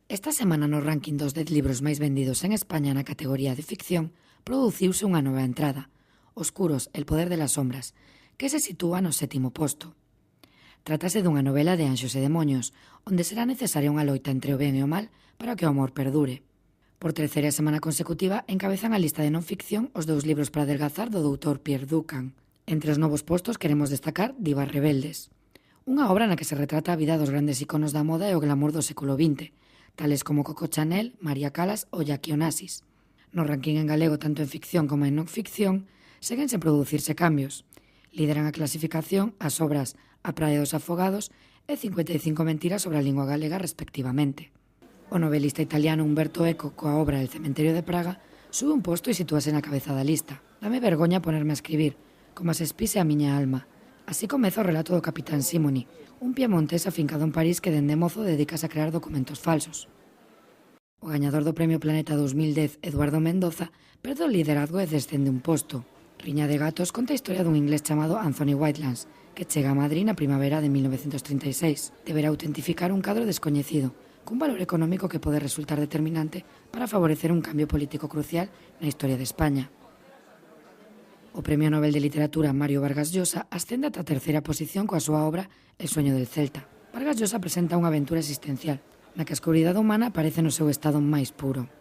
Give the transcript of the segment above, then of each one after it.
Esta semana no ranking dos 10 libros máis vendidos en España na categoría de ficción produciuse unha nova entrada, Oscuros, el poder de las sombras, que se sitúa no 7º posto. Trátase dunha novela de anxos e demonios, onde será necesaria unha loita entre o ben e o mal para que o amor perdure. Por terceira semana consecutiva encabezan a lista de non ficción os 2 libros para adelgazar do doutor Pierre Ducan. Entre os novos postos queremos destacar Divas rebeldes, unha obra na que se retrata a vida dos grandes iconos da moda e o glamour do século XX, tales como Coco Chanel, María Callas ou Jackie Onassis. No ranking en galego, tanto en ficción como en non ficción, seguen sen producirse cambios. Lideran a clasificación as obras A praia dos afogados e 55 mentiras sobre a lingua galega respectivamente. O novelista italiano Umberto Eco, coa obra El cementerio de Praga, sube un posto e sitúase na cabeza da lista. Dame vergoña ponerme a escribir, como se espise a miña alma. Así comeza o relato do capitán Simoni, un piemontés afincado en París que dende mozo dedicase a crear documentos falsos. O gañador do Premio Planeta 2010, Eduardo Mendoza, perde o liderazgo e descende un posto. Riña de gatos conta a historia dun inglés chamado Anthony Whitelands, que chega a Madrid na primavera de 1936. Deberá autentificar un cadro descoñecido, cun valor económico que pode resultar determinante para favorecer un cambio político crucial na historia de España. O Premio Nobel de Literatura Mario Vargas Llosa ascende ata a terceira posición coa súa obra El sueño del Celta. Vargas Llosa presenta unha aventura existencial, na que a escuridade humana aparece no seu estado máis puro.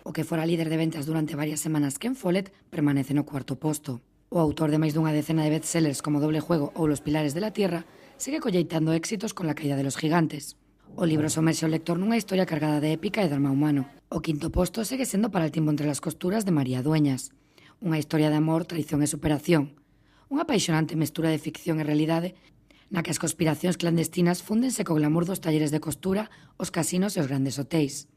O que fora líder de ventas durante varias semanas Ken Follett permanece no 4º posto. O autor de máis dunha decena de bestsellers como Doble Juego ou Los pilares de la tierra segue colleitando éxitos con La caída de los gigantes. O libro somerxe ao lector nunha historia cargada de épica e drama humano. O 5º posto segue sendo Para el tiempo entre las costuras de María Dueñas, unha historia de amor, traición e superación. Unha apaixonante mestura de ficción e realidade na que as conspiracións clandestinas fúndense co glamour dos talleres de costura, os casinos e os grandes hotéis.